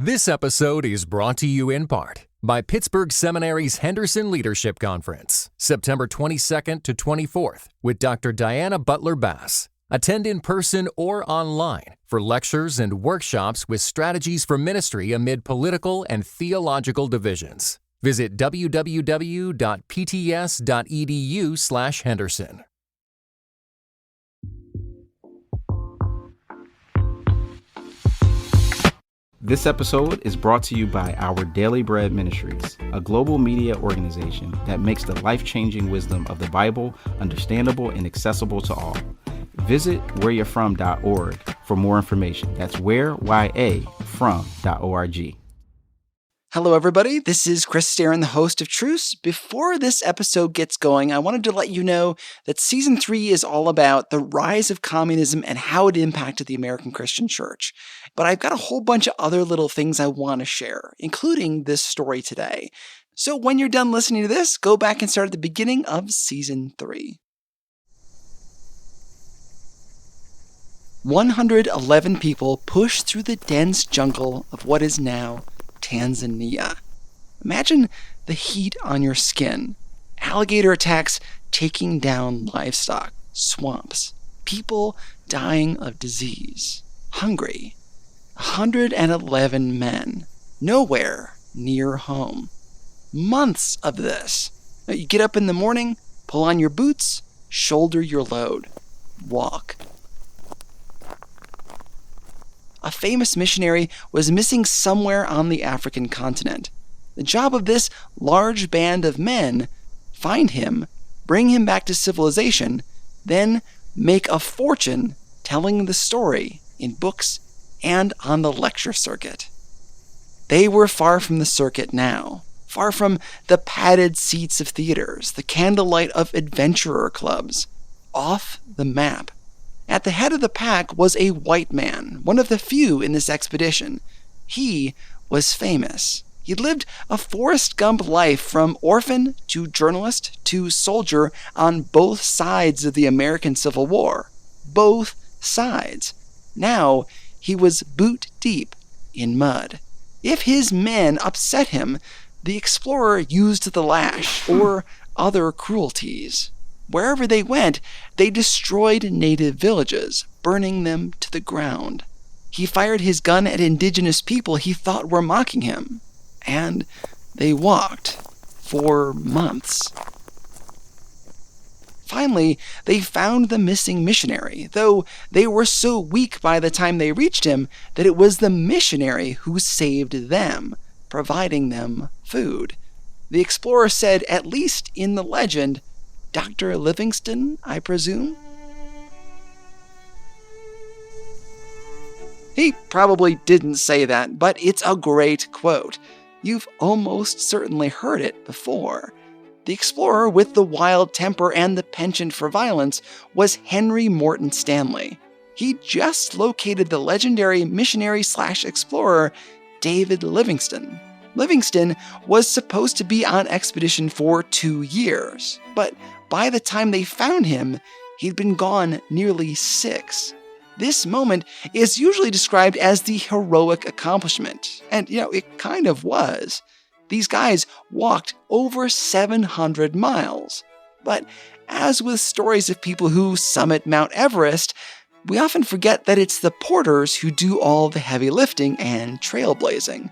This episode is brought to you in part by Pittsburgh Seminary's Henderson Leadership Conference, September 22nd to 24th, with Dr. Diana Butler Bass. Attend in person or online for lectures and workshops with strategies for ministry amid political and theological divisions. Visit www.pts.edu/Henderson. This episode is brought to you by Our Daily Bread Ministries, a global media organization that makes the life-changing wisdom of the Bible understandable and accessible to all. Visit whereyou'refrom.org for more information. That's whereyafrom.org. Hello, everybody. This is Chris Staron, the host of Truce. Before this episode gets going, I wanted to let you know that Season 3 is all about the rise of communism and how it impacted the American Christian church. But I've got a whole bunch of other little things I want to share, including this story today. So when you're done listening to this, go back and start at the beginning of Season 3. 111 people pushed through the dense jungle of what is now Tanzania. Imagine the heat on your skin, alligator attacks taking down livestock, swamps, people dying of disease, hungry. 111 men, nowhere near home. Months of this. You get up in the morning, pull on your boots, shoulder your load, walk. A famous missionary was missing somewhere on the African continent. The job of this large band of men: find him, bring him back to civilization, then make a fortune telling the story in books and on the lecture circuit. They were far from the circuit now, far from the padded seats of theaters, the candlelight of adventurer clubs, off the map. At the head of the pack was a white man, one of the few in this expedition. He was famous. He lived a Forrest Gump life from orphan to journalist to soldier on both sides of the American Civil War. Both sides. Now he was boot deep in mud. If his men upset him, the explorer used the lash or other cruelties. Wherever they went, they destroyed native villages, burning them to the ground. He fired his gun at indigenous people he thought were mocking him, and they walked for months. Finally, they found the missing missionary, though they were so weak by the time they reached him that it was the missionary who saved them, providing them food. The explorer said, at least in the legend, Dr. Livingston, I presume? He probably didn't say that, but it's a great quote. You've almost certainly heard it before. The explorer with the wild temper and the penchant for violence was Henry Morton Stanley. He just located the legendary missionary/explorer David Livingstone. Livingstone was supposed to be on expedition for 2 years, but by the time they found him, he'd been gone nearly 6. This moment is usually described as the heroic accomplishment, and it kind of was. These guys walked over 700 miles. But as with stories of people who summit Mount Everest, we often forget that it's the porters who do all the heavy lifting and trailblazing.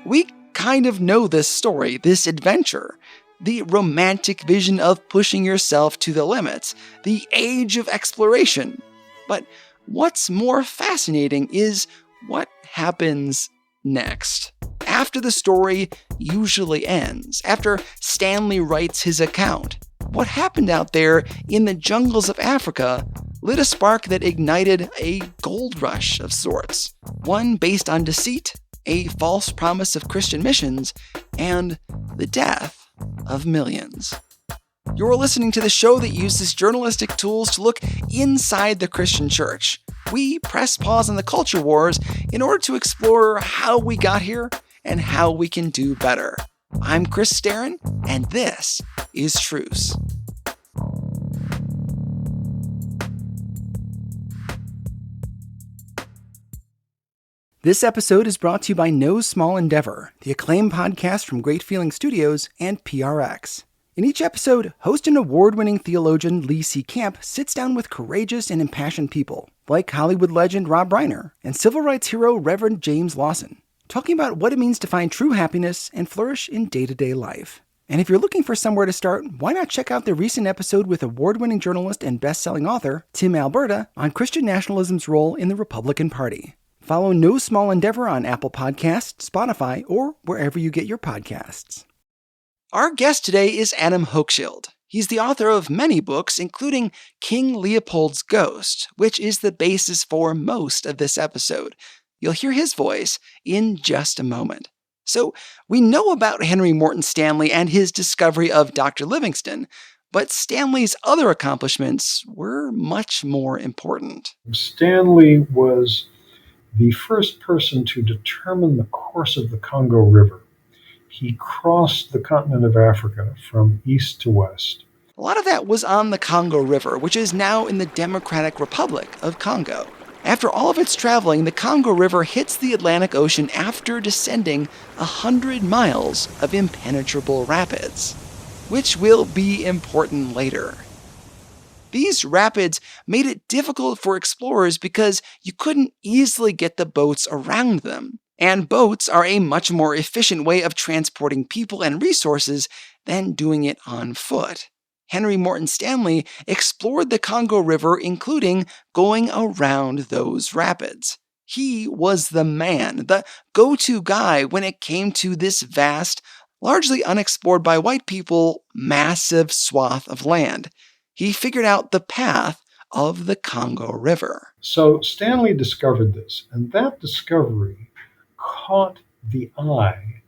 We kind of know this story, this adventure. The romantic vision of pushing yourself to the limits, the age of exploration. But what's more fascinating is what happens next. After the story usually ends, after Stanley writes his account, what happened out there in the jungles of Africa lit a spark that ignited a gold rush of sorts, one based on deceit, a false promise of Christian missions, and the death of millions. You're listening to the show that uses journalistic tools to look inside the Christian church. We press pause on the culture wars in order to explore how we got here and how we can do better. I'm Chris Staron, and this is Truce. This episode is brought to you by No Small Endeavor, the acclaimed podcast from Great Feeling Studios and PRX. In each episode, host and award-winning theologian Lee C. Camp sits down with courageous and impassioned people, like Hollywood legend Rob Reiner and civil rights hero Reverend James Lawson, talking about what it means to find true happiness and flourish in day-to-day life. And if you're looking for somewhere to start, why not check out the recent episode with award-winning journalist and best-selling author Tim Alberta on Christian nationalism's role in the Republican Party. Follow No Small Endeavor on Apple Podcasts, Spotify, or wherever you get your podcasts. Our guest today is Adam Hochschild. He's the author of many books, including King Leopold's Ghost, which is the basis for most of this episode. You'll hear his voice in just a moment. So, we know about Henry Morton Stanley and his discovery of Dr. Livingstone, but Stanley's other accomplishments were much more important. Stanley was the first person to determine the course of the Congo River. He crossed the continent of Africa from east to west. A lot of that was on the Congo River, which is now in the Democratic Republic of Congo. After all of its traveling, the Congo River hits the Atlantic Ocean after descending 100 miles of impenetrable rapids, which will be important later. These rapids made it difficult for explorers because you couldn't easily get the boats around them. And boats are a much more efficient way of transporting people and resources than doing it on foot. Henry Morton Stanley explored the Congo River, including going around those rapids. He was the man, the go-to guy when it came to this vast, largely unexplored by white people, massive swath of land. He figured out the path of the Congo River. So Stanley discovered this, and that discovery caught the eye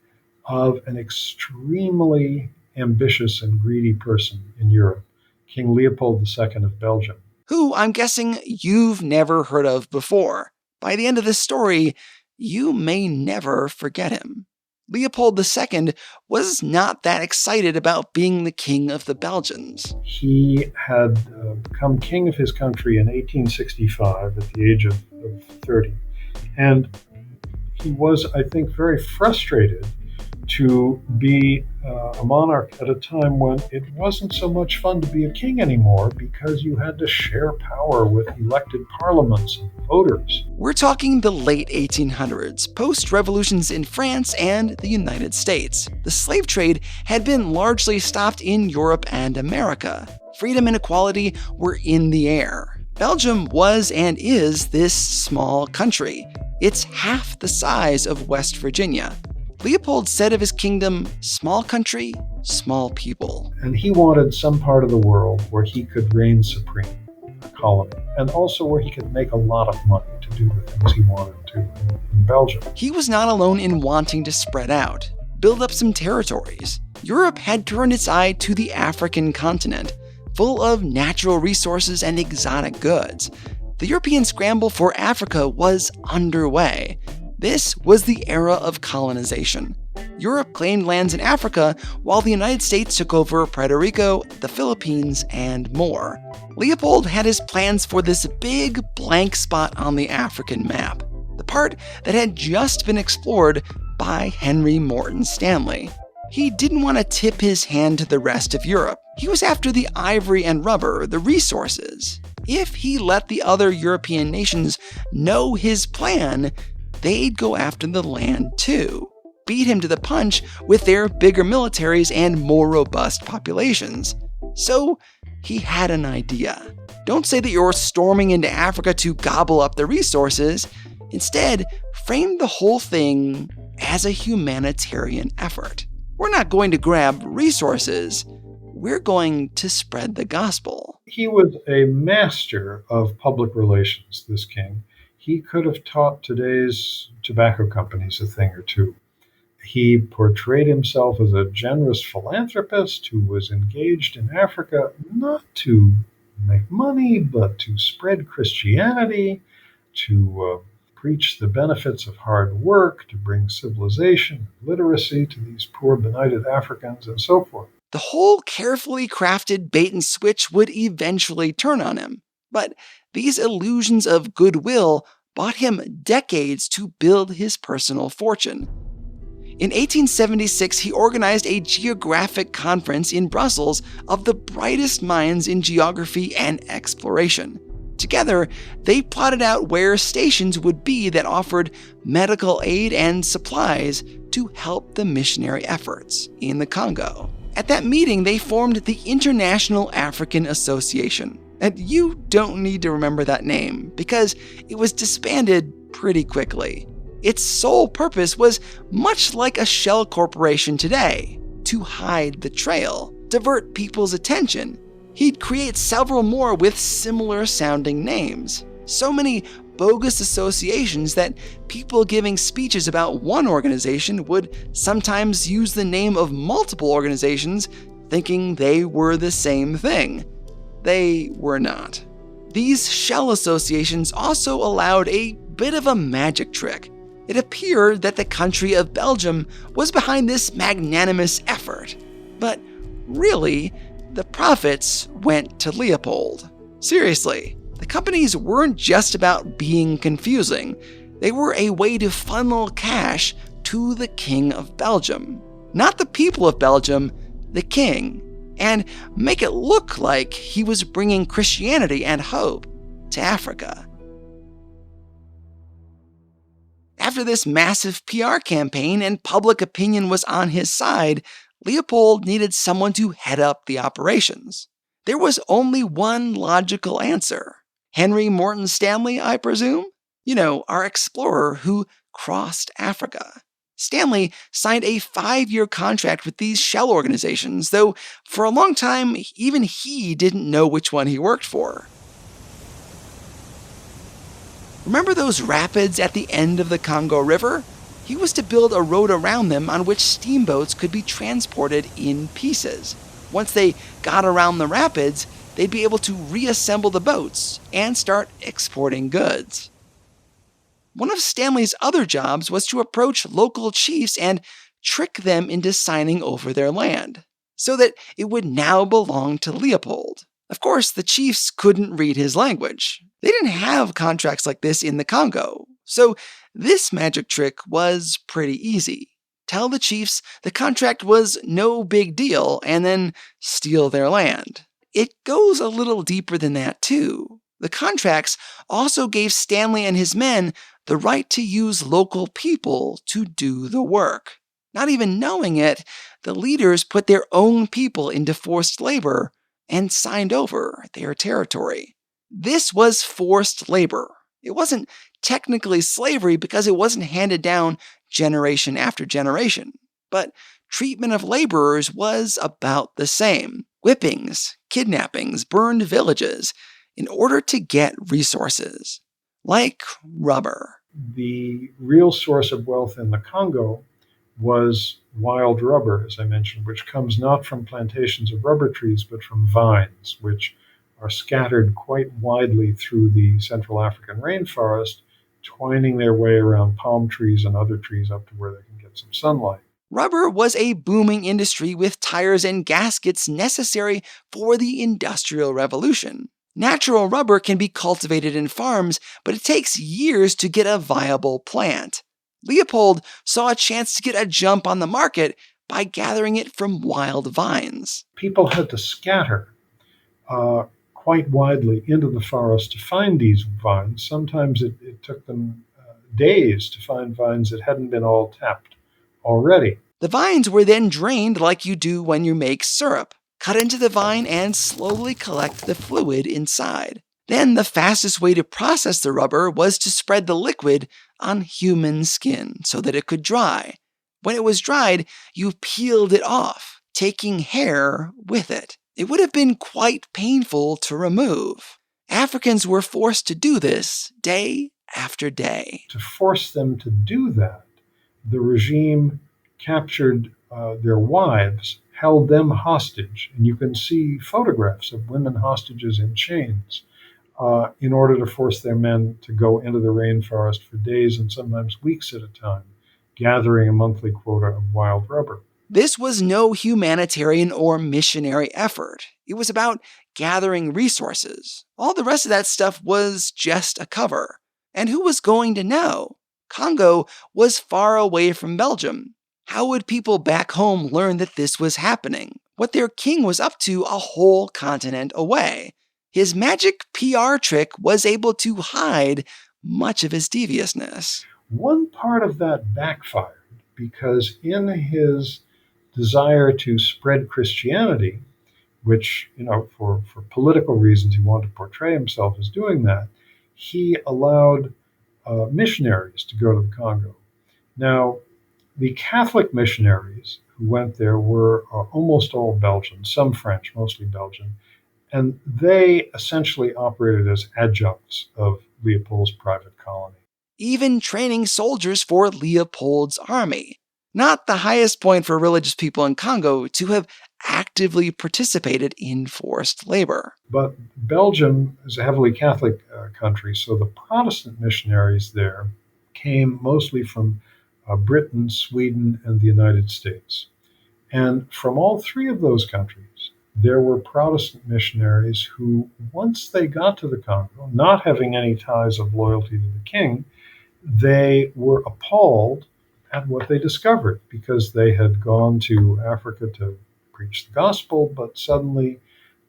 of an extremely ambitious and greedy person in Europe, King Leopold II of Belgium. Who I'm guessing you've never heard of before. By the end of this story, you may never forget him. Leopold II was not that excited about being the king of the Belgians. He had become king of his country in 1865 at the age of 30. And he was, I think, very frustrated to be a monarch at a time when it wasn't so much fun to be a king anymore because you had to share power with elected parliaments and voters. We're talking the late 1800s, post-revolutions in France and the United States. The slave trade had been largely stopped in Europe and America. Freedom and equality were in the air. Belgium was and is this small country. It's half the size of West Virginia. Leopold said of his kingdom, small country, small people. And he wanted some part of the world where he could reign supreme, a colony, and also where he could make a lot of money to do the things he wanted to in Belgium. He was not alone in wanting to spread out, build up some territories. Europe had turned its eye to the African continent, full of natural resources and exotic goods. The European scramble for Africa was underway. This was the era of colonization. Europe claimed lands in Africa, while the United States took over Puerto Rico, the Philippines, and more. Leopold had his plans for this big blank spot on the African map, the part that had just been explored by Henry Morton Stanley. He didn't want to tip his hand to the rest of Europe. He was after the ivory and rubber, the resources. If he let the other European nations know his plan, they'd go after the land too, beat him to the punch with their bigger militaries and more robust populations. So he had an idea. Don't say that you're storming into Africa to gobble up the resources. Instead, frame the whole thing as a humanitarian effort. We're not going to grab resources. We're going to spread the gospel. He was a master of public relations, this king. He could have taught today's tobacco companies a thing or two. He portrayed himself as a generous philanthropist who was engaged in Africa not to make money, but to spread Christianity, to preach the benefits of hard work, to bring civilization and literacy to these poor benighted Africans, and so forth. The whole carefully crafted bait and switch would eventually turn on him. But these illusions of goodwill bought him decades to build his personal fortune. In 1876, he organized a geographic conference in Brussels of the brightest minds in geography and exploration. Together, they plotted out where stations would be that offered medical aid and supplies to help the missionary efforts in the Congo. At that meeting, they formed the International African Association. And you don't need to remember that name, because it was disbanded pretty quickly. Its sole purpose was much like a shell corporation today: to hide the trail, divert people's attention. He'd create several more with similar sounding names. So many bogus associations that people giving speeches about one organization would sometimes use the name of multiple organizations, thinking they were the same thing. They were not. These shell associations also allowed a bit of a magic trick. It appeared that the country of Belgium was behind this magnanimous effort. But really, the profits went to Leopold. Seriously, the companies weren't just about being confusing. They were a way to funnel cash to the King of Belgium. Not the people of Belgium, the king. And make it look like he was bringing Christianity and hope to Africa. After this massive PR campaign and public opinion was on his side, Leopold needed someone to head up the operations. There was only one logical answer. Henry Morton Stanley, I presume? You know, our explorer who crossed Africa. Stanley signed a 5-year contract with these shell organizations, though for a long time, even he didn't know which one he worked for. Remember those rapids at the end of the Congo River? He was to build a road around them on which steamboats could be transported in pieces. Once they got around the rapids, they'd be able to reassemble the boats and start exporting goods. One of Stanley's other jobs was to approach local chiefs and trick them into signing over their land, so that it would now belong to Leopold. Of course, the chiefs couldn't read his language. They didn't have contracts like this in the Congo, so this magic trick was pretty easy. Tell the chiefs the contract was no big deal and then steal their land. It goes a little deeper than that, too. The contracts also gave Stanley and his men the right to use local people to do the work. Not even knowing it, the leaders put their own people into forced labor and signed over their territory. This was forced labor. It wasn't technically slavery because it wasn't handed down generation after generation, but treatment of laborers was about the same. Whippings, kidnappings, burned villages in order to get resources, like rubber. The real source of wealth in the Congo was wild rubber, as I mentioned, which comes not from plantations of rubber trees, but from vines, which are scattered quite widely through the Central African rainforest, twining their way around palm trees and other trees up to where they can get some sunlight. Rubber was a booming industry with tires and gaskets necessary for the Industrial Revolution. Natural rubber can be cultivated in farms, but it takes years to get a viable plant. Leopold saw a chance to get a jump on the market by gathering it from wild vines. People had to scatter quite widely into the forest to find these vines. Sometimes it took them days to find vines that hadn't been all tapped already. The vines were then drained like you do when you make syrup. Cut into the vine and slowly collect the fluid inside. Then the fastest way to process the rubber was to spread the liquid on human skin so that it could dry. When it was dried, you peeled it off, taking hair with it. It would have been quite painful to remove. Africans were forced to do this day after day. To force them to do that, the regime captured their wives, held them hostage, and you can see photographs of women hostages in chains in order to force their men to go into the rainforest for days and sometimes weeks at a time, gathering a monthly quota of wild rubber. This was no humanitarian or missionary effort. It was about gathering resources. All the rest of that stuff was just a cover. And who was going to know? Congo was far away from Belgium. How would people back home learn that this was happening? What their king was up to a whole continent away? His magic PR trick was able to hide much of his deviousness. One part of that backfired because in his desire to spread Christianity, which, for political reasons, he wanted to portray himself as doing that, he allowed missionaries to go to the Congo. Now, the Catholic missionaries who went there were almost all Belgian, some French, mostly Belgian, and they essentially operated as adjuncts of Leopold's private colony. Even training soldiers for Leopold's army. Not the highest point for religious people in Congo to have actively participated in forced labor. But Belgium is a heavily Catholic country, so the Protestant missionaries there came mostly from Britain, Sweden, and the United States. And from all three of those countries, there were Protestant missionaries who, once they got to the Congo, not having any ties of loyalty to the king, they were appalled at what they discovered because they had gone to Africa to preach the gospel, but suddenly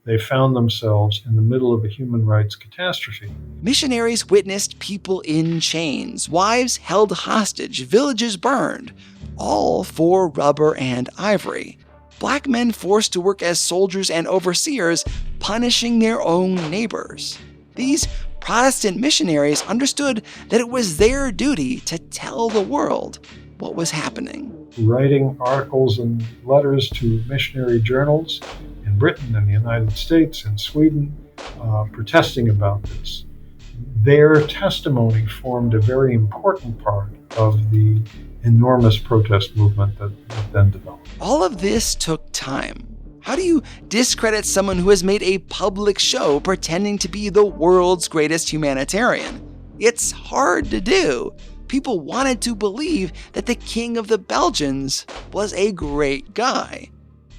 they found themselves in the middle of a human rights catastrophe. Missionaries witnessed people in chains, wives held hostage, villages burned, all for rubber and ivory. Black men forced to work as soldiers and overseers, punishing their own neighbors. These Protestant missionaries understood that it was their duty to tell the world what was happening. Writing articles and letters to missionary journals in Britain and the United States and Sweden, protesting about this. Their testimony formed a very important part of the enormous protest movement that then developed. All of this took time. How do you discredit someone who has made a public show pretending to be the world's greatest humanitarian? It's hard to do. People wanted to believe that the King of the Belgians was a great guy.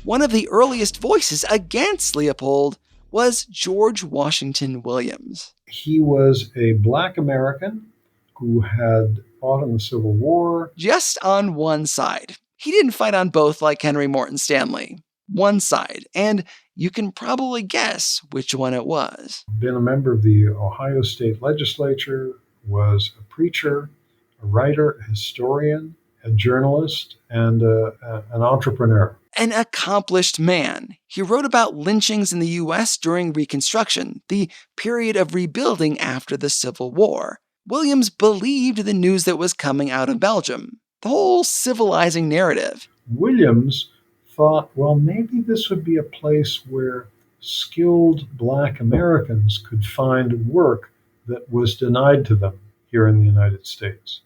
One of the earliest voices against Leopold was George Washington Williams. He was a Black American who had fought in the Civil War. Just on one side. He didn't fight on both like Henry Morton Stanley. One side, and you can probably guess which one it was. Been a member of the Ohio State Legislature, was a preacher, a writer, a historian, a journalist, and an entrepreneur. An accomplished man. He wrote about lynchings in the U.S. during Reconstruction, the period of rebuilding after the Civil War. Williams believed the news that was coming out of Belgium, the whole civilizing narrative. Williams thought, well, maybe this would be a place where skilled Black Americans could find work that was denied to them here in the United States.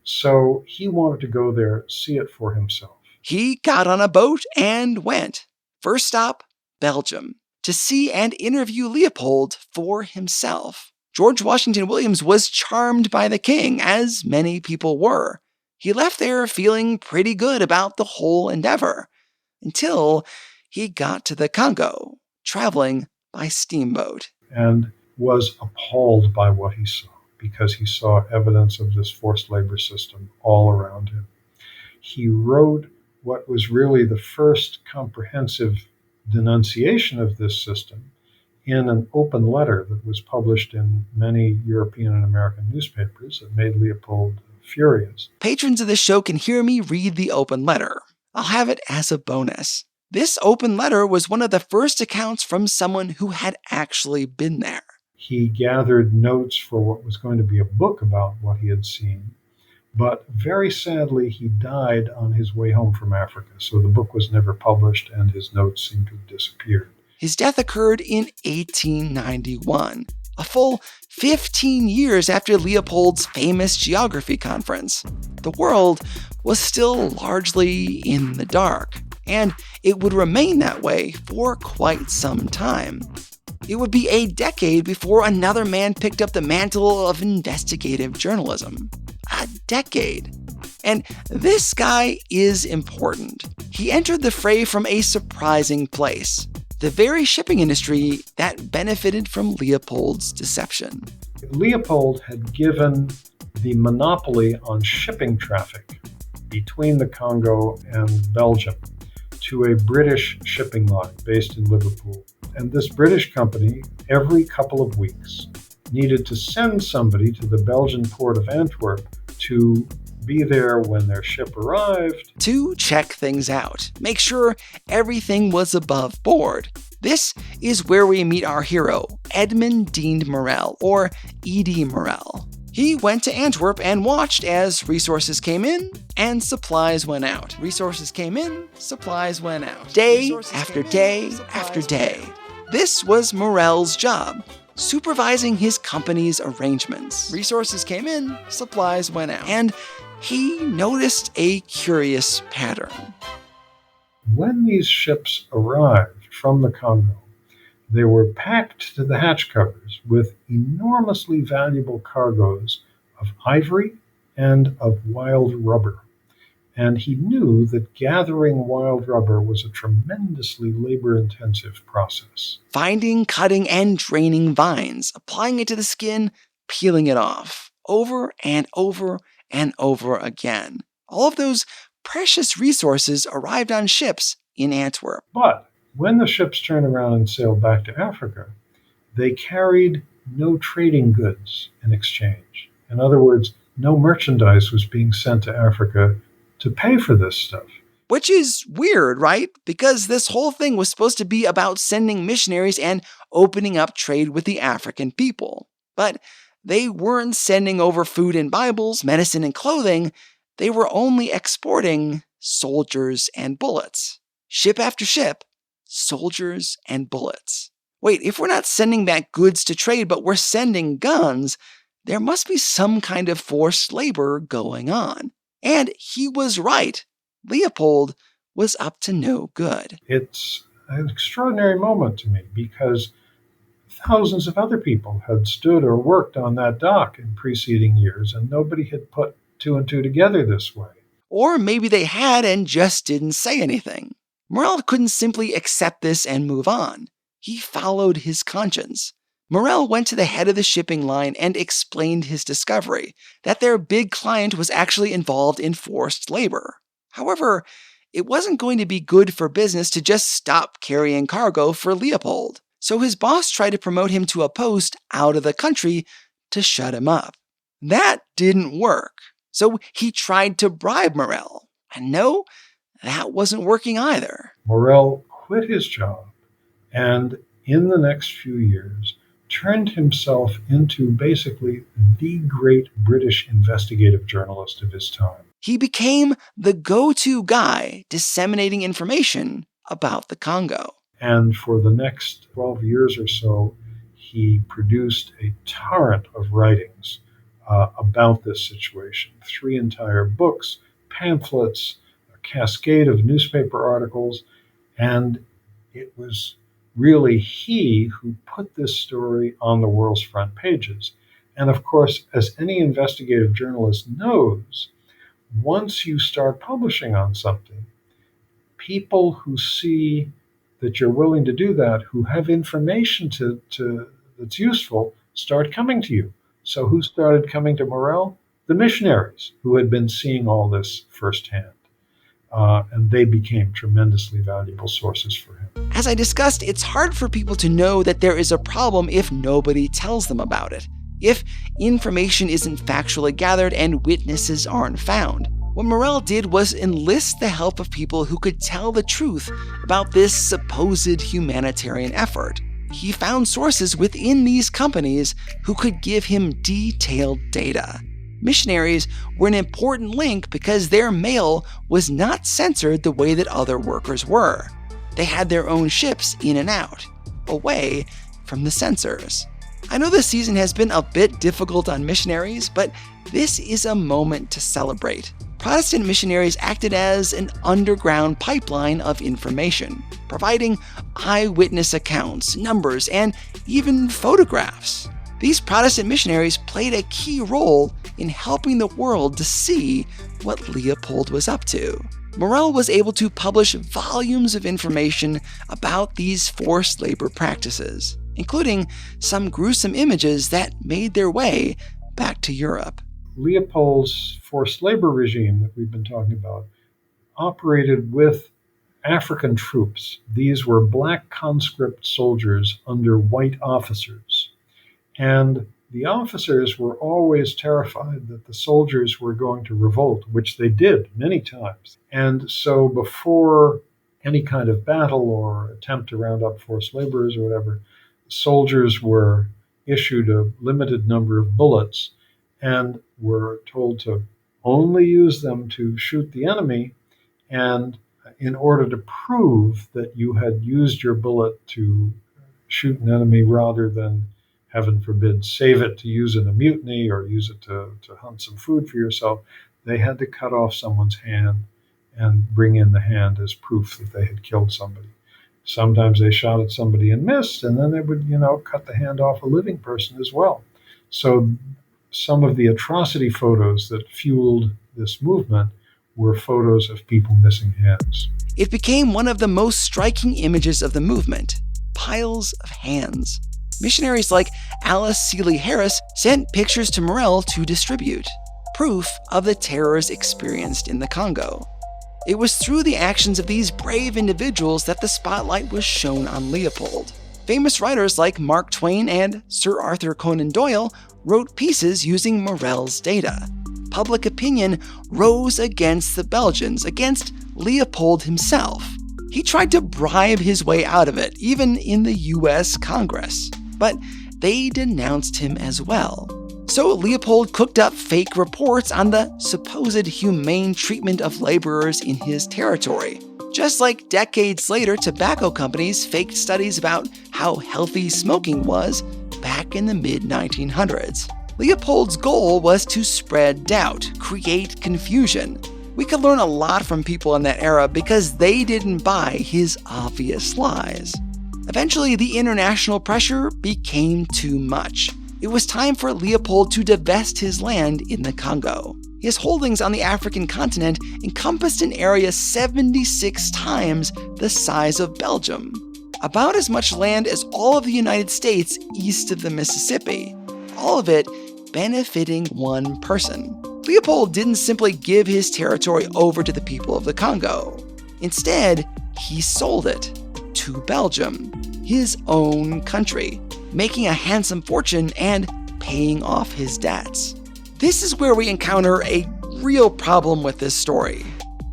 So he wanted to go there, see it for himself. He got on a boat and went. First stop, Belgium, to see and interview Leopold for himself. George Washington Williams was charmed by the king, as many people were. He left there feeling pretty good about the whole endeavor, until he got to the Congo, traveling by steamboat. And was appalled by what he saw, because he saw evidence of this forced labor system all around him. He wrote what was really the first comprehensive denunciation of this system in an open letter that was published in many European and American newspapers that made Leopold furious. Patrons of this show can hear me read the open letter. I'll have it as a bonus. This open letter was one of the first accounts from someone who had actually been there. He gathered notes for what was going to be a book about what he had seen. But very sadly, he died on his way home from Africa, so the book was never published and his notes seem to have disappeared. His death occurred in 1891, a full 15 years after Leopold's famous geography conference. The world was still largely in the dark, and it would remain that way for quite some time. It would be a decade before another man picked up the mantle of investigative journalism. A decade. And this guy is important. He entered the fray from a surprising place, the very shipping industry that benefited from Leopold's deception. Leopold had given the monopoly on shipping traffic between the Congo and Belgium to a British shipping line based in Liverpool. And this British company, every couple of weeks, needed to send somebody to the Belgian port of Antwerp to be there when their ship arrived. To check things out, make sure everything was above board. This is where we meet our hero, Edmund Dean Morel, or E.D. Morel. He went to Antwerp and watched as resources came in and supplies went out. Resources came in, supplies went out. Day after day after day. This was Morel's job, supervising his company's arrangements. Resources came in, supplies went out. And he noticed a curious pattern. When these ships arrived from the Congo, they were packed to the hatch covers with enormously valuable cargoes of ivory and of wild rubber. And he knew that gathering wild rubber was a tremendously labor-intensive process. Finding, cutting, and draining vines, applying it to the skin, peeling it off, over and over and over again. All of those precious resources arrived on ships in Antwerp. But when the ships turned around and sailed back to Africa, they carried no trading goods in exchange. In other words, no merchandise was being sent to Africa to pay for this stuff. Which is weird, right? Because this whole thing was supposed to be about sending missionaries and opening up trade with the African people. But they weren't sending over food and Bibles, medicine and clothing. They were only exporting soldiers and bullets. Ship after ship, soldiers and bullets. Wait, if we're not sending back goods to trade, but we're sending guns, there must be some kind of forced labor going on. And he was right. Leopold was up to no good. It's an extraordinary moment to me because thousands of other people had stood or worked on that dock in preceding years, and nobody had put two and two together this way. Or maybe they had and just didn't say anything. Morel couldn't simply accept this and move on. He followed his conscience. Morel went to the head of the shipping line and explained his discovery, that their big client was actually involved in forced labor. However, it wasn't going to be good for business to just stop carrying cargo for Leopold. So his boss tried to promote him to a post out of the country to shut him up. That didn't work. So he tried to bribe Morel. And no, that wasn't working either. Morel quit his job and, in the next few years, turned himself into basically the great British investigative journalist of his time. He became the go-to guy disseminating information about the Congo. And for the next 12 years or so, he produced a torrent of writings about this situation. 3 entire books, pamphlets, a cascade of newspaper articles, and it was really he who put this story on the world's front pages. And of course, as any investigative journalist knows, once you start publishing on something, people who see that you're willing to do that, who have information that's useful, start coming to you. So who started coming to Morel? The missionaries, who had been seeing all this firsthand. And they became tremendously valuable sources for him. As I discussed, it's hard for people to know that there is a problem if nobody tells them about it, if information isn't factually gathered and witnesses aren't found. What Morel did was enlist the help of people who could tell the truth about this supposed humanitarian effort. He found sources within these companies who could give him detailed data. Missionaries were an important link because their mail was not censored the way that other workers were. They had their own ships in and out, away from the censors. I know this season has been a bit difficult on missionaries, but this is a moment to celebrate. Protestant missionaries acted as an underground pipeline of information, providing eyewitness accounts, numbers, and even photographs. These Protestant missionaries played a key role in helping the world to see what Leopold was up to. Morel was able to publish volumes of information about these forced labor practices. including some gruesome images that made their way back to Europe. Leopold's forced labor regime that we've been talking about operated with African troops. These were black conscript soldiers under white officers. And the officers were always terrified that the soldiers were going to revolt, which they did many times. And so before any kind of battle or attempt to round up forced laborers or whatever, soldiers were issued a limited number of bullets and were told to only use them to shoot the enemy. And in order to prove that you had used your bullet to shoot an enemy rather than, heaven forbid, save it to use in a mutiny or use it to hunt some food for yourself, they had to cut off someone's hand and bring in the hand as proof that they had killed somebody. Sometimes they shot at somebody and missed, and then they would, cut the hand off a living person as well. So some of the atrocity photos that fueled this movement were photos of people missing hands. It became one of the most striking images of the movement: piles of hands. Missionaries like Alice Seeley Harris sent pictures to Morel to distribute, proof of the terrors experienced in the Congo. It was through the actions of these brave individuals that the spotlight was shown on Leopold. Famous writers like Mark Twain and Sir Arthur Conan Doyle wrote pieces using Morel's data. Public opinion rose against the Belgians, against Leopold himself. He tried to bribe his way out of it, even in the US Congress. But they denounced him as well. So Leopold cooked up fake reports on the supposed humane treatment of laborers in his territory. Just like decades later, tobacco companies faked studies about how healthy smoking was back in the mid-1900s. Leopold's goal was to spread doubt, create confusion. We could learn a lot from people in that era because they didn't buy his obvious lies. Eventually, the international pressure became too much. It was time for Leopold to divest his land in the Congo. His holdings on the African continent encompassed an area 76 times the size of Belgium, about as much land as all of the United States east of the Mississippi, all of it benefiting one person. Leopold didn't simply give his territory over to the people of the Congo. Instead, he sold it to Belgium, his own country, making a handsome fortune and paying off his debts. This is where we encounter a real problem with this story,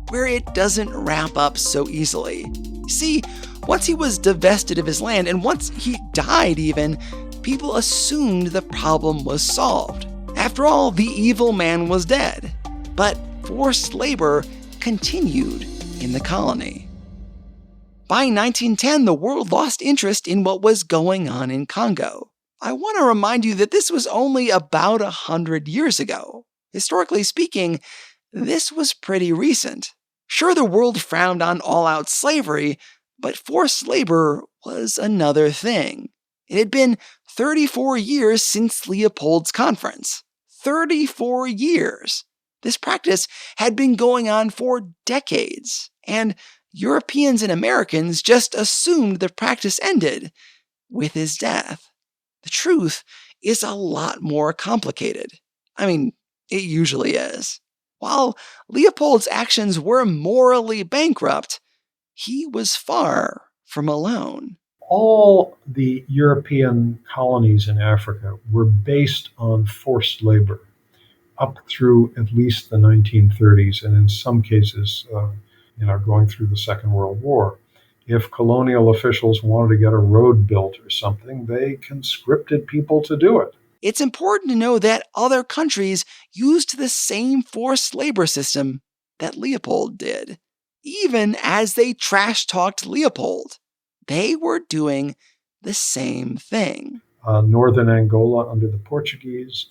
where it doesn't wrap up so easily. See, once he was divested of his land, and once he died even, people assumed the problem was solved. After all, the evil man was dead. But forced labor continued in the colony. By 1910, the world lost interest in what was going on in Congo. I want to remind you that this was only about 100 years ago. Historically speaking, this was pretty recent. Sure, the world frowned on all-out slavery, but forced labor was another thing. It had been 34 years since Leopold's conference. 34 years! This practice had been going on for decades, and Europeans and Americans just assumed the practice ended with his death. The truth is a lot more complicated. I mean, it usually is. While Leopold's actions were morally bankrupt, he was far from alone. All the European colonies in Africa were based on forced labor up through at least the 1930s, and in some cases, going through the Second World War. If colonial officials wanted to get a road built or something, they conscripted people to do it. It's important to know that other countries used the same forced labor system that Leopold did. Even as they trash-talked Leopold, they were doing the same thing. Northern Angola under the Portuguese,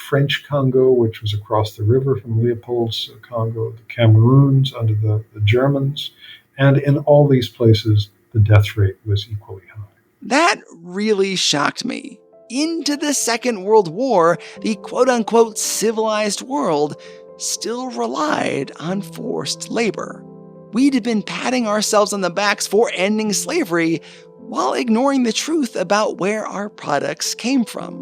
French Congo, which was across the river from Leopold's Congo, the Cameroons under the Germans, and in all these places, the death rate was equally high. That really shocked me. Into the Second World War, the quote-unquote civilized world still relied on forced labor. We'd been patting ourselves on the backs for ending slavery while ignoring the truth about where our products came from,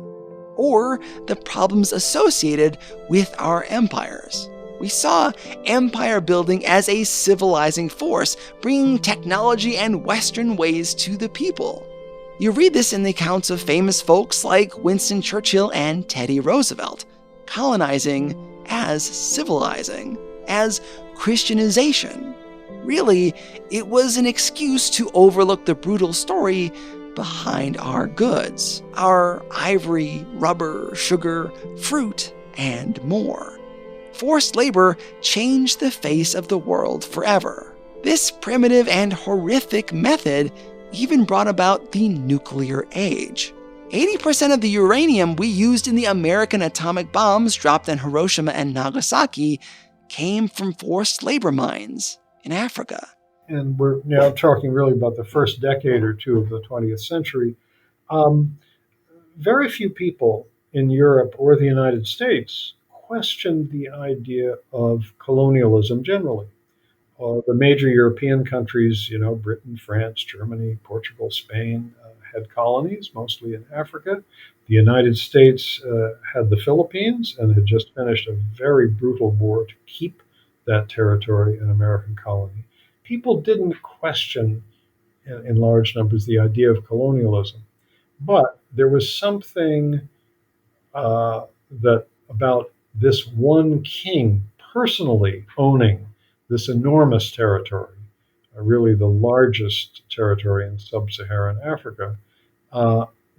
or the problems associated with our empires. We saw empire building as a civilizing force, bringing technology and Western ways to the people. You read this in the accounts of famous folks like Winston Churchill and Teddy Roosevelt, colonizing as civilizing, as Christianization. Really, it was an excuse to overlook the brutal story behind our goods, our ivory, rubber, sugar, fruit, and more. Forced labor changed the face of the world forever. This primitive and horrific method even brought about the nuclear age. 80% of the uranium we used in the American atomic bombs dropped on Hiroshima and Nagasaki came from forced labor mines in Africa. And we're now talking really about the first decade or two of the 20th century. Very few people in Europe or the United States questioned the idea of colonialism generally. The major European countries, Britain, France, Germany, Portugal, Spain, had colonies, mostly in Africa. The United States had the Philippines and had just finished a very brutal war to keep that territory an American colony. People didn't question in large numbers the idea of colonialism, but there was something that about this one king personally owning this enormous territory, really the largest territory in sub-Saharan Africa,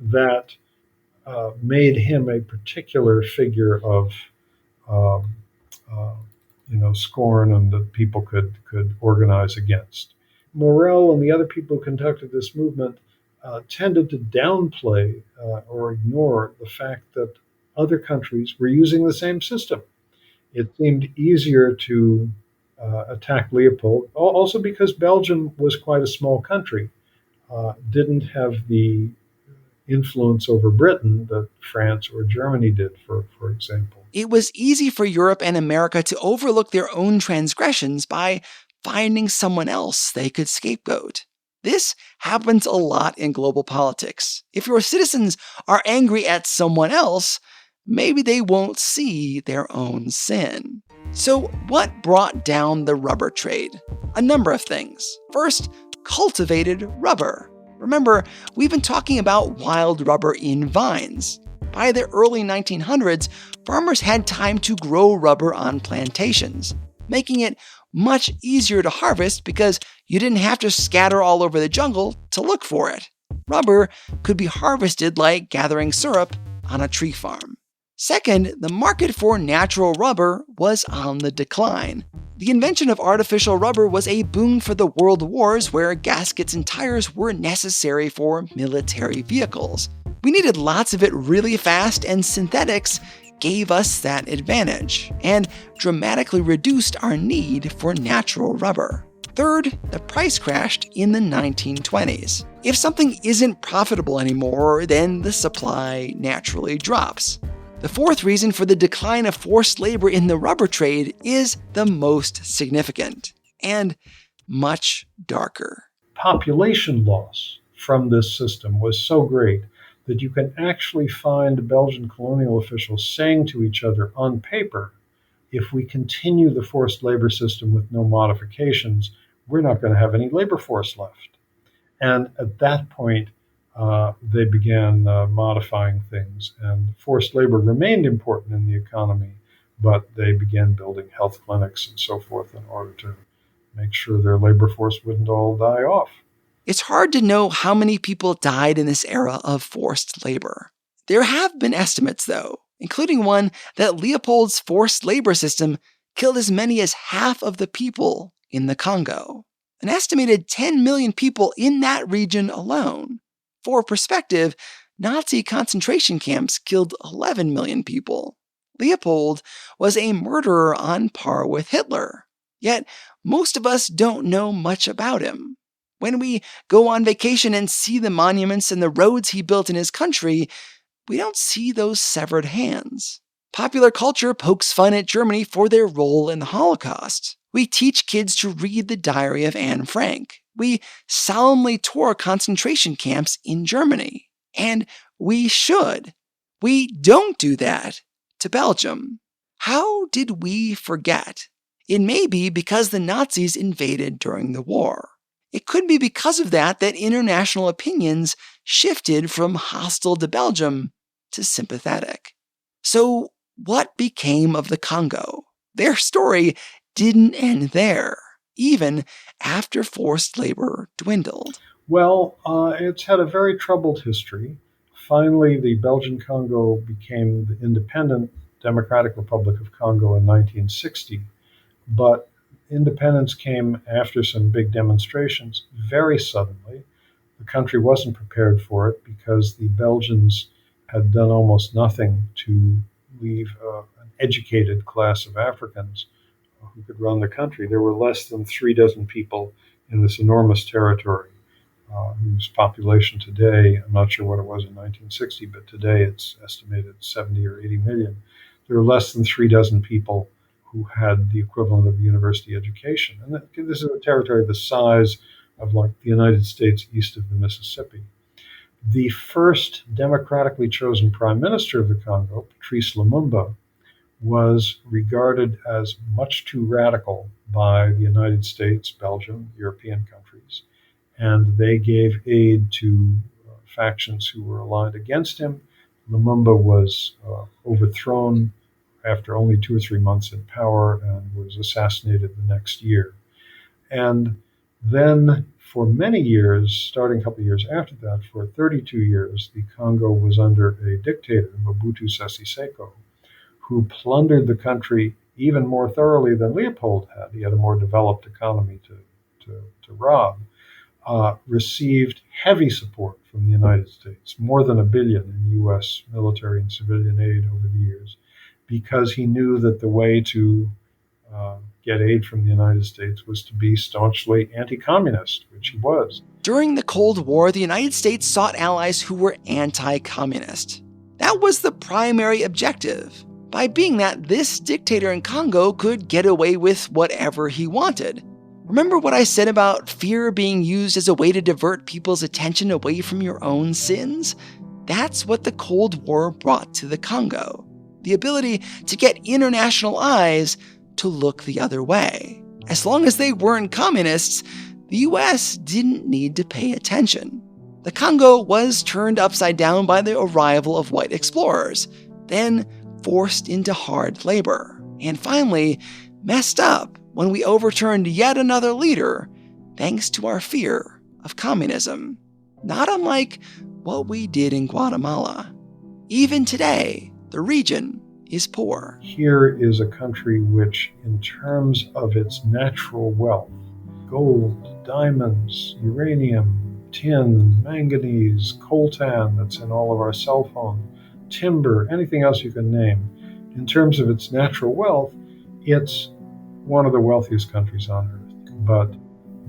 that made him a particular figure of scorn and that people could organize against. Morel and the other people who conducted this movement tended to downplay or ignore the fact that other countries were using the same system. It seemed easier to attack Leopold, also because Belgium was quite a small country, didn't have the influence over Britain that France or Germany did, for example. It was easy for Europe and America to overlook their own transgressions by finding someone else they could scapegoat. This happens a lot in global politics. If your citizens are angry at someone else, maybe they won't see their own sin. So what brought down the rubber trade? A number of things. First, cultivated rubber. Remember, we've been talking about wild rubber in vines. By the early 1900s, farmers had time to grow rubber on plantations, making it much easier to harvest because you didn't have to scatter all over the jungle to look for it. Rubber could be harvested like gathering syrup on a tree farm. Second, the market for natural rubber was on the decline. The invention of artificial rubber was a boon for the world wars where gaskets and tires were necessary for military vehicles. We needed lots of it really fast, and synthetics gave us that advantage, and dramatically reduced our need for natural rubber. Third, the price crashed in the 1920s. If something isn't profitable anymore, then the supply naturally drops. The fourth reason for the decline of forced labor in the rubber trade is the most significant, and much darker. Population loss from this system was so great that you can actually find Belgian colonial officials saying to each other on paper, if we continue the forced labor system with no modifications, we're not going to have any labor force left. And at that point, they began modifying things, and forced labor remained important in the economy, but they began building health clinics and so forth in order to make sure their labor force wouldn't all die off. It's hard to know how many people died in this era of forced labor. There have been estimates, though, including one that Leopold's forced labor system killed as many as half of the people in the Congo. An estimated 10 million people in that region alone. For perspective, Nazi concentration camps killed 11 million people. Leopold was a murderer on par with Hitler. Yet, most of us don't know much about him. When we go on vacation and see the monuments and the roads he built in his country, we don't see those severed hands. Popular culture pokes fun at Germany for their role in the Holocaust. We teach kids to read the diary of Anne Frank. We solemnly tour concentration camps in Germany. And we should. We don't do that to Belgium. How did we forget? It may be because the Nazis invaded during the war. It could be because of that international opinions shifted from hostile to Belgium to sympathetic. So, what became of the Congo? Their story didn't end there, even after forced labor dwindled. Well, it's had a very troubled history. Finally, the Belgian Congo became the independent Democratic Republic of Congo in 1960, but independence came after some big demonstrations very suddenly. The country wasn't prepared for it because the Belgians had done almost nothing to leave an educated class of Africans who could run the country. There were less than 3 dozen people in this enormous territory, whose population today, I'm not sure what it was in 1960, but today it's estimated 70 or 80 million. There were less than 3 dozen people who had the equivalent of a university education. And this is a territory the size of like the United States east of the Mississippi. The first democratically chosen prime minister of the Congo, Patrice Lumumba, was regarded as much too radical by the United States, Belgium, European countries, and they gave aid to factions who were aligned against him. Lumumba was overthrown after only 2 or 3 months in power and was assassinated the next year. And then for many years, starting a couple of years after that, for 32 years, the Congo was under a dictator, Mobutu Sese Seko, who plundered the country even more thoroughly than Leopold had. He had a more developed economy to rob. Received heavy support from the United States, more than $1 billion in U.S. military and civilian aid over the years, because he knew that the way to get aid from the United States was to be staunchly anti-communist, which he was. During the Cold War, the United States sought allies who were anti-communist. That was the primary objective. By being that, this dictator in Congo could get away with whatever he wanted. Remember what I said about fear being used as a way to divert people's attention away from your own sins? That's what the Cold War brought to the Congo. The ability to get international eyes to look the other way. As long as they weren't communists, the US didn't need to pay attention. The Congo was turned upside down by the arrival of white explorers, then forced into hard labor, and finally messed up when we overturned yet another leader thanks to our fear of communism. Not unlike what we did in Guatemala. Even today, the region is poor. Here is a country which, in terms of its natural wealth, gold, diamonds, uranium, tin, manganese, coltan that's in all of our cell phones, timber, anything else you can name, in terms of its natural wealth, it's one of the wealthiest countries on earth. But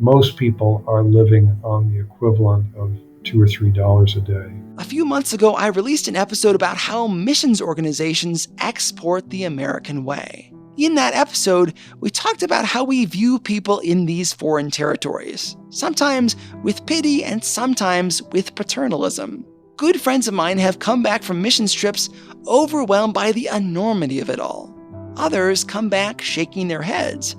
most people are living on the equivalent of $2 or $3 a day. A few months ago, I released an episode about how missions organizations export the American way. In that episode, we talked about how we view people in these foreign territories, sometimes with pity and sometimes with paternalism. Good friends of mine have come back from missions trips overwhelmed by the enormity of it all. Others come back shaking their heads.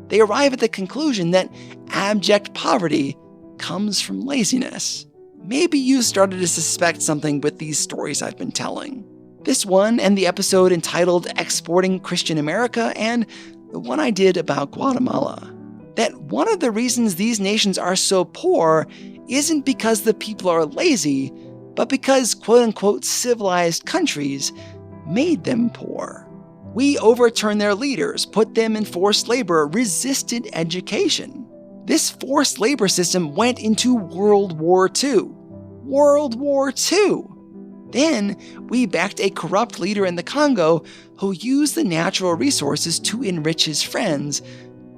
They arrive at the conclusion that abject poverty comes from laziness. Maybe you started to suspect something with these stories I've been telling. This one and the episode entitled Exporting Christian America and the one I did about Guatemala. That one of the reasons these nations are so poor isn't because the people are lazy, but because quote-unquote civilized countries made them poor. We overturned their leaders, put them in forced labor, resisted education. This forced labor system went into World War II. World War II! Then we backed a corrupt leader in the Congo who used the natural resources to enrich his friends,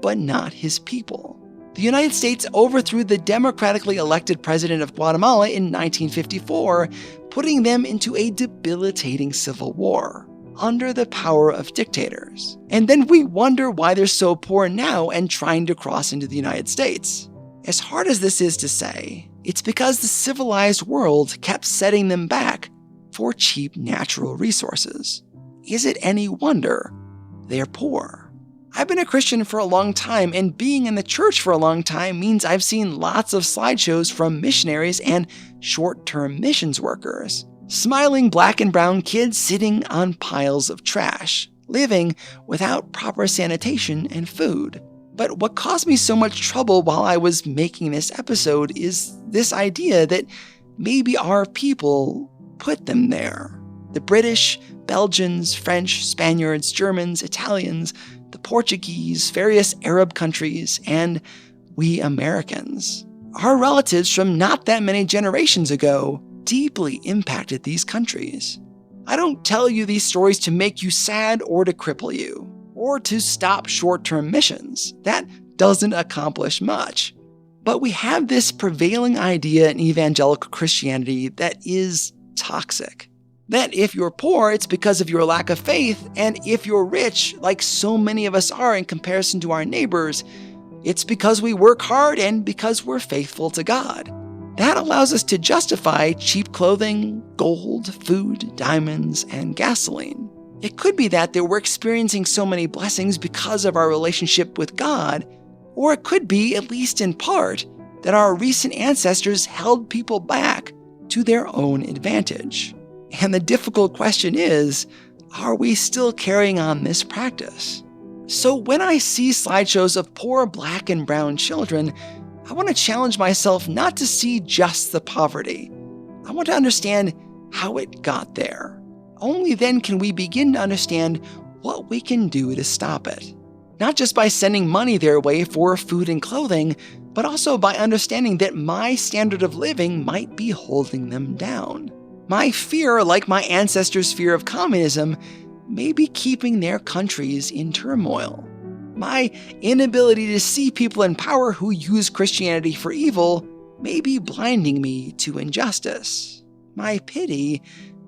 but not his people. The United States overthrew the democratically elected president of Guatemala in 1954, putting them into a debilitating civil war. under the power of dictators. And then we wonder why they're so poor now and trying to cross into the United States. As hard as this is to say, it's because the civilized world kept setting them back for cheap natural resources. Is it any wonder they're poor? I've been a Christian for a long time, and being in the church for a long time means I've seen lots of slideshows from missionaries and short-term missions workers. Smiling black and brown kids sitting on piles of trash, living without proper sanitation and food. But what caused me so much trouble while I was making this episode is this idea that maybe our people put them there. The British, Belgians, French, Spaniards, Germans, Italians, the Portuguese, various Arab countries, and we Americans. Our relatives from not that many generations ago deeply impacted these countries. I don't tell you these stories to make you sad or to cripple you, or to stop short-term missions. That doesn't accomplish much. But we have this prevailing idea in evangelical Christianity that is toxic. That if you're poor, it's because of your lack of faith, and if you're rich, like so many of us are in comparison to our neighbors, it's because we work hard and because we're faithful to God. That allows us to justify cheap clothing, gold, food, diamonds, and gasoline. It could be that we're experiencing so many blessings because of our relationship with God, or it could be, at least in part, that our recent ancestors held people back to their own advantage. And the difficult question is, are we still carrying on this practice? So when I see slideshows of poor black and brown children, I want to challenge myself not to see just the poverty. I want to understand how it got there. Only then can we begin to understand what we can do to stop it. Not just by sending money their way for food and clothing, but also by understanding that my standard of living might be holding them down. My fear, like my ancestors' fear of communism, may be keeping their countries in turmoil. My inability to see people in power who use Christianity for evil may be blinding me to injustice. My pity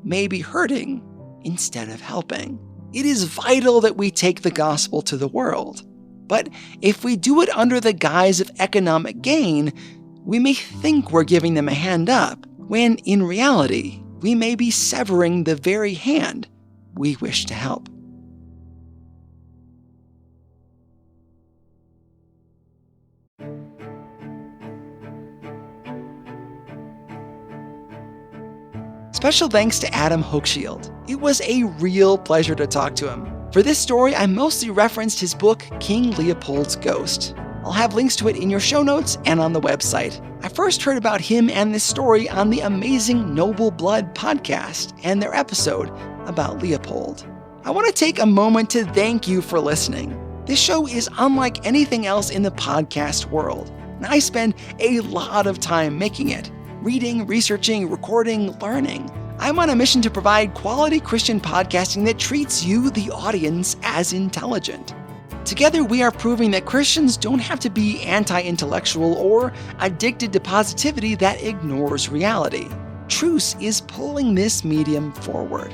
may be hurting instead of helping. It is vital that we take the gospel to the world. But if we do it under the guise of economic gain, we may think we're giving them a hand up, when in reality, we may be severing the very hand we wish to help. Special thanks to Adam Hochschild. It was a real pleasure to talk to him. For this story, I mostly referenced his book, King Leopold's Ghost. I'll have links to it in your show notes and on the website. I first heard about him and this story on the amazing Noble Blood podcast and their episode about Leopold. I want to take a moment to thank you for listening. This show is unlike anything else in the podcast world, and I spend a lot of time making it. Reading, researching, recording, learning. I'm on a mission to provide quality Christian podcasting that treats you, the audience, as intelligent. Together, we are proving that Christians don't have to be anti-intellectual or addicted to positivity that ignores reality. Truce is pulling this medium forward.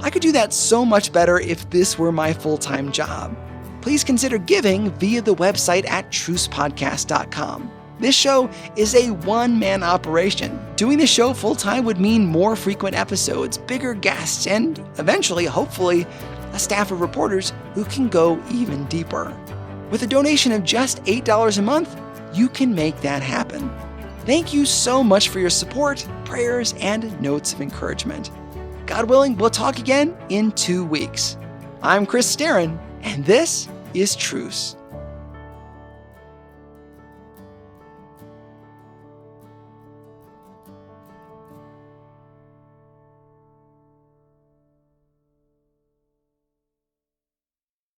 I could do that so much better if this were my full-time job. Please consider giving via the website at trucepodcast.com. This show is a one-man operation. Doing the show full-time would mean more frequent episodes, bigger guests, and eventually, hopefully, a staff of reporters who can go even deeper. With a donation of just $8 a month, you can make that happen. Thank you so much for your support, prayers, and notes of encouragement. God willing, we'll talk again in 2 weeks. I'm Chris Staron, and this is Truce.